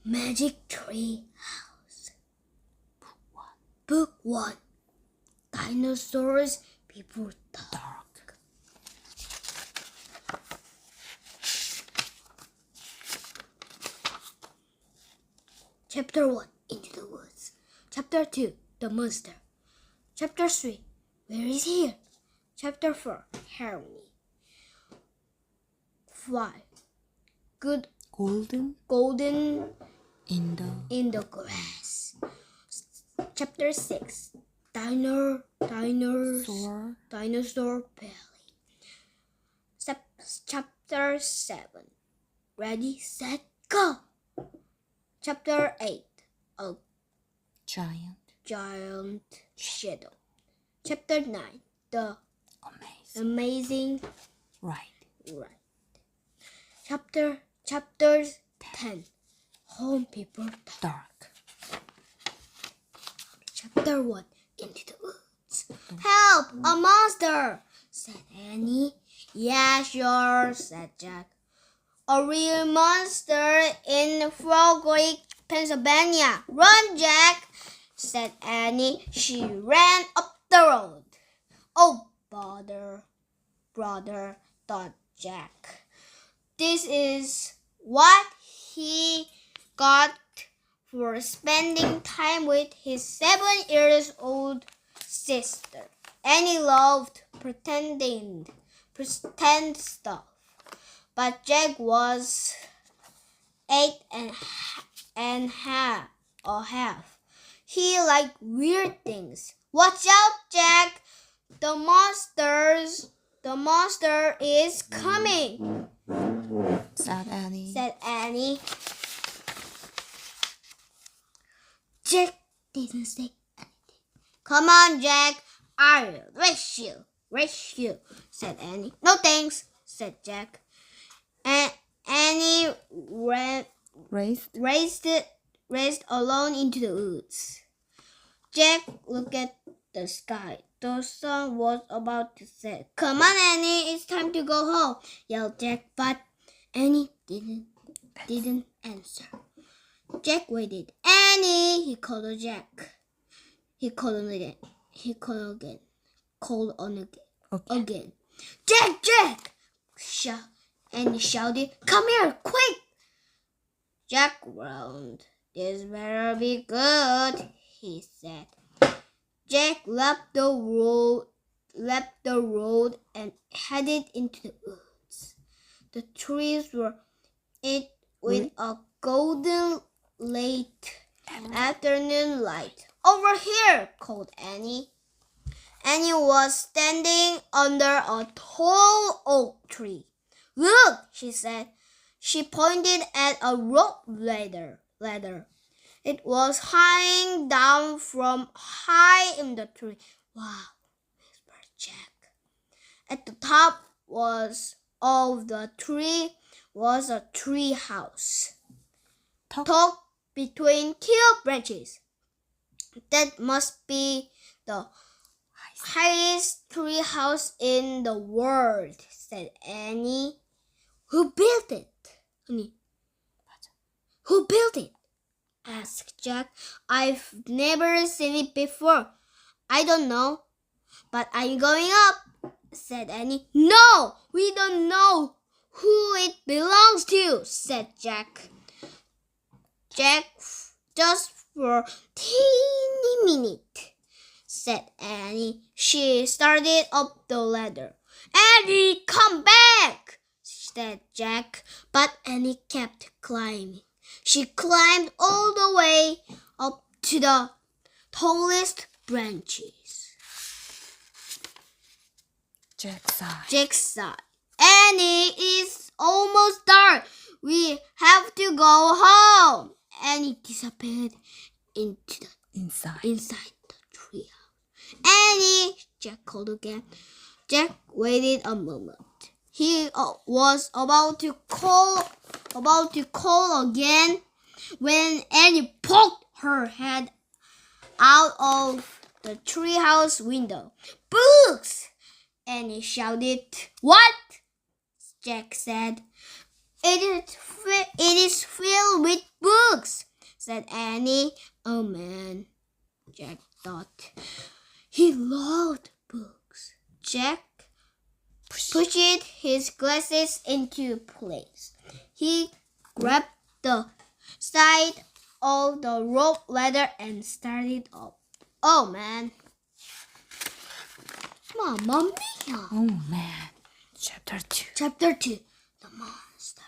Magic Tree House. Book 1. Dinosaurs Before Dark. Chapter 1. Into the Woods. Chapter 2. The Monster. Chapter 3. Where is he here? Chapter 4. Harmony. 5. Golden in the grass. Chapter 6. Dinosaur Belly. Chapter 7. Ready, set, go. Chapter 8. A giant shadow. Chapter 9. The amazing ride. Chapter 10. Home Before Dark. Chapter 1. Into the Woods. Help! A monster! Said Annie. Yeah, sure, said Jack. A real monster in Frog Creek, Pennsylvania. Run, Jack! Said Annie. She ran up the road. Oh, brother, thought Jack. This is what he got for spending time with his 7-year-old sister. Annie loved pretend stuff, but Jack was 8 and a half. He liked weird things. Watch out, Jack! The monster is coming, said Annie. Jack didn't say anything. Come on, Jack. I'll race you, said Annie. No thanks, said Jack. And Annie raced alone into the woods. Jack looked at the sky. The sun was about to set. Come on, Annie, it's time to go home, yelled Jack, but Annie didn't answer. Jack waited. Annie, he called on Jack. He called on again. Called on again. Jack! Annie shouted. Come here, quick! Jack groaned. This better be good, he said. Jack left the road and headed into the woods. The trees were lit with a golden late afternoon light. Over here, called Annie. Annie was standing under a tall oak tree. Look, she said. She pointed at a rope ladder. It was hanging down from high in the tree. Wow, whispered Jack. At the top of the tree was a tree house. Tucked between 2 branches. That must be the highest tree house in the world, said Annie. Who built it? Who built it? Asked Jack. I've never seen it before. I don't know. But I'm going up, said Annie. No, we don't know who it belongs to, said Jack. Jack, just for a teeny minute, said Annie. She started up the ladder. Annie, come back, said Jack. But Annie kept climbing. She climbed all the way up to the tallest branches. Jack sighed. Annie, it's almost dark. We have to go home. Annie disappeared inside the treehouse. Annie, Jack called again. Jack waited a moment. He was about to call again when Annie poked her head out of the treehouse window. Books! Annie shouted. What? Jack said. It It is filled with books, said Annie. Oh man, Jack thought. He loved books. Jack pushed his glasses into place. He grabbed the side of the rope ladder and started up. Oh man. Mamma mia. Oh man. Chapter 2. Chapter 2. The monster.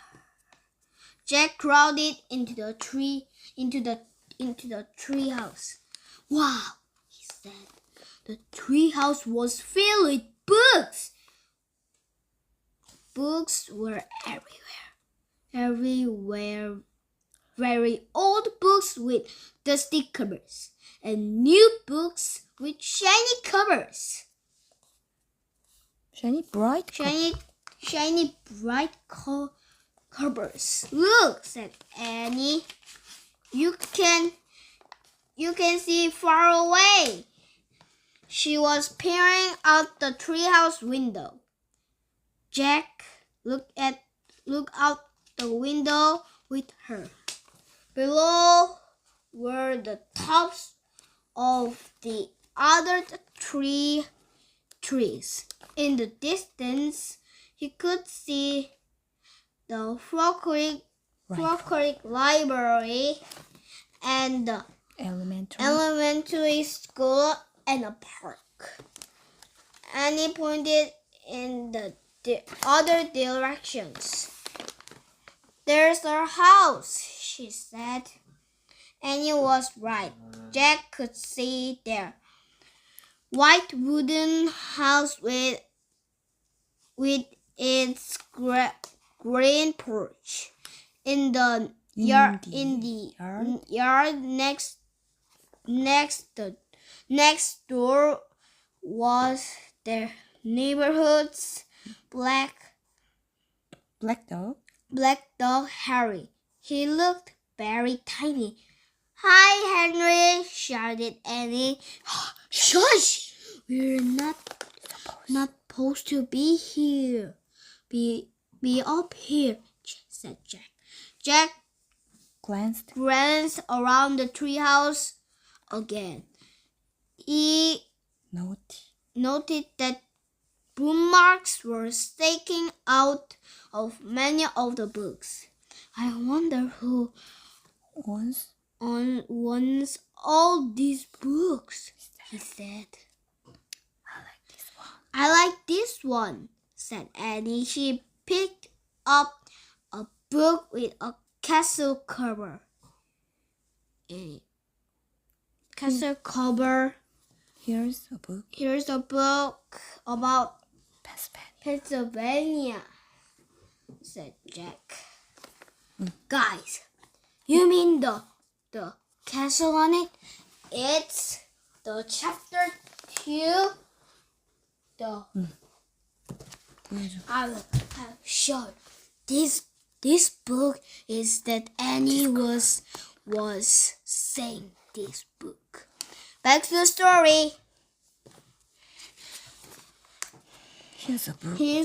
Jack crowded into the tree house. Wow, he said. The tree house was filled with books. Books were everywhere. Very old books with dusty covers and new books with shiny covers. Shiny bright. Shiny bright covers. Look, said Annie. You can see far away. She was peering out the treehouse window. Jack looked out the window with her. Below were the tops of the other trees. In the distance, he could see the Frog Creek Library and the elementary school and a park. Annie pointed in the other directions. There's our house, she said. Annie was right. Jack could see their white wooden house with its green porch. In the yard next door was their neighborhood's black dog Harry. He looked very tiny. Hi, Henry, shouted Annie. Shush! We're not supposed to be here. Be up here, said Jack. Jack glanced around the treehouse again. He noted that boom marks were sticking out of many of the books. I wonder who owns all these books, he said. I like this one, said Annie. She picked up a book with a castle cover. Castle cover. Here's a book. Here's a book about Pennsylvania, said Jack. Guys, you mean the castle on it? It's the chapter 2. I will show this book is that Annie was saying this book. Back to the story. Here's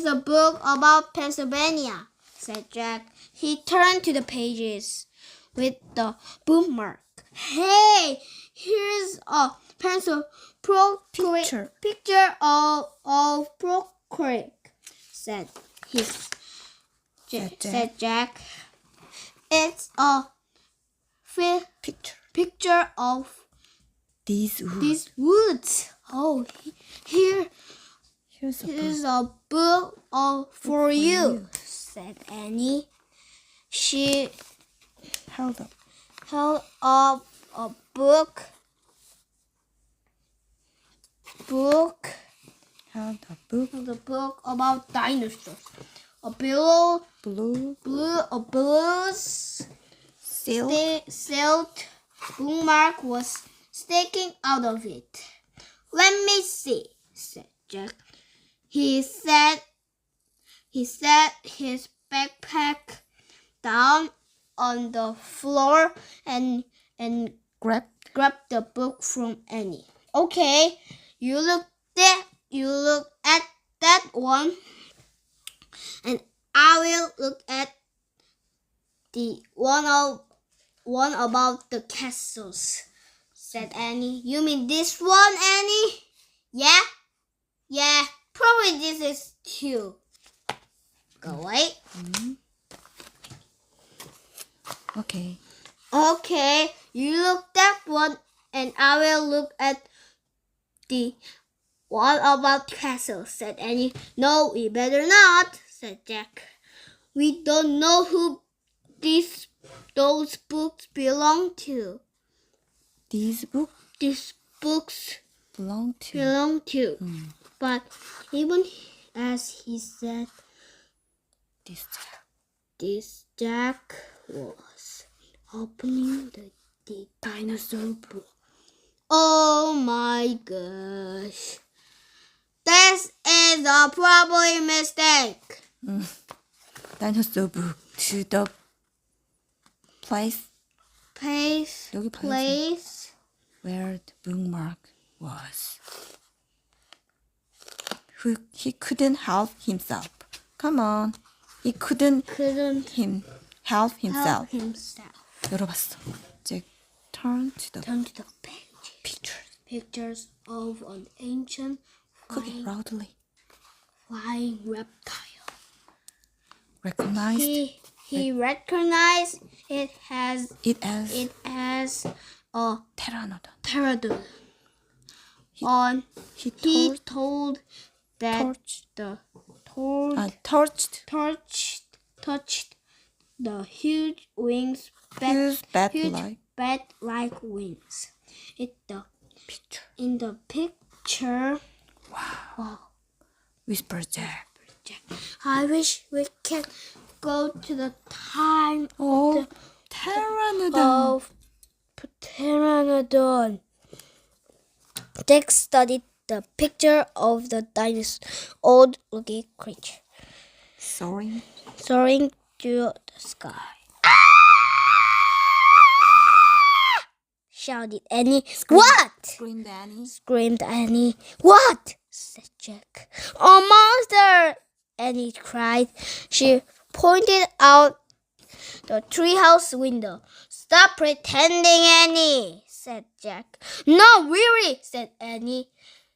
a book about Pennsylvania, said Jack. He turned to the pages with the bookmark. Hey, here's a picture of Frog Creek, said Jack. It's a picture of these woods. Oh, here's a book for you, said Annie. She held up a book. Held a book about dinosaurs. A blue silk bookmark was sticking out of it. Let me see, said Jack. He set his backpack down on the floor and grabbed the book from Annie. Okay, you look at that one, and I will look at the one about the castles, said Annie. You mean this one, Annie? Yeah, probably this is too. Go away. Okay. Okay, you look that one and I will look at the one about castles, said Annie. No, we better not, said Jack. We don't know who those books belong to. These books These books belong to. belong to. But even as he said, This Jack was opening the dinosaur book. Oh my gosh. This is a probably mistake. dinosaur book to the place 여기 봐야지. Place. where the bookmark was. He couldn't help himself. Come on. He couldn't help himself. Help himself. 열어봤어. 이제 turn to the Turn to the page. pictures. Pictures of an ancient 크게 loudly. flying reptile. Recognized He recognized it as a pteranodon. pterodon. He He told that touched the huge wings, Huge huge bat-like bat-like wings. picture. In the picture, wow. Whispered Jack. I wish we can go to the time Oh, pteranodon. of pteranodon. Jack studied the picture of the dinosaur, old-looking creature Soaring. soaring through the sky. Shouted Annie. What? Screamed Annie. Screamed Annie. What? Said Jack. A monster! Annie cried. She pointed out the treehouse window. Stop pretending, Annie, said Jack. No, really, said Annie.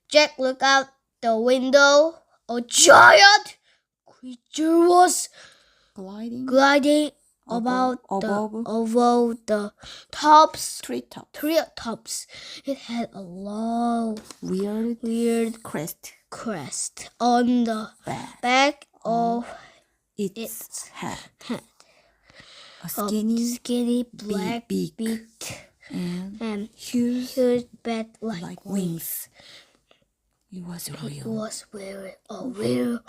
Jack looked out the window. A giant creature was gliding above the treetops. It had a long, weird crest on the back of its head. A skinny black beak and huge bat-like wings. It was a real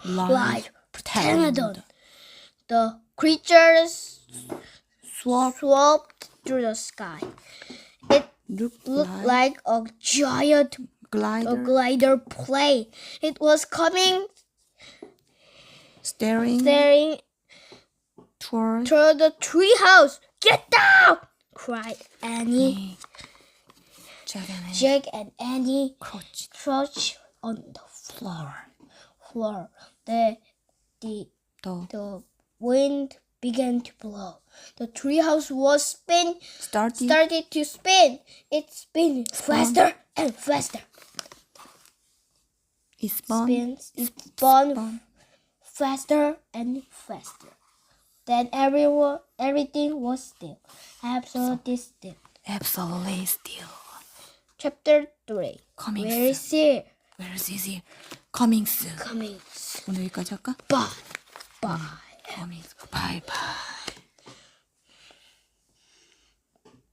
live pteranodon. pteranodon. The creatures Swooped swooped through the sky. It looked like a giant glider plane. It was coming, staring toward toward the treehouse. Get down! Cried Annie. Jack and Annie crouched on the floor. The wind began to blow. The treehouse was started to spin. It spun faster and faster. It spun Faster and faster. Then everything was still. Absolutely still. Absolutely still. Chapter 3. Coming Where is he? Where is he? Coming soon. Coming. 오늘 여기까지 할까? Bye. Coming soon.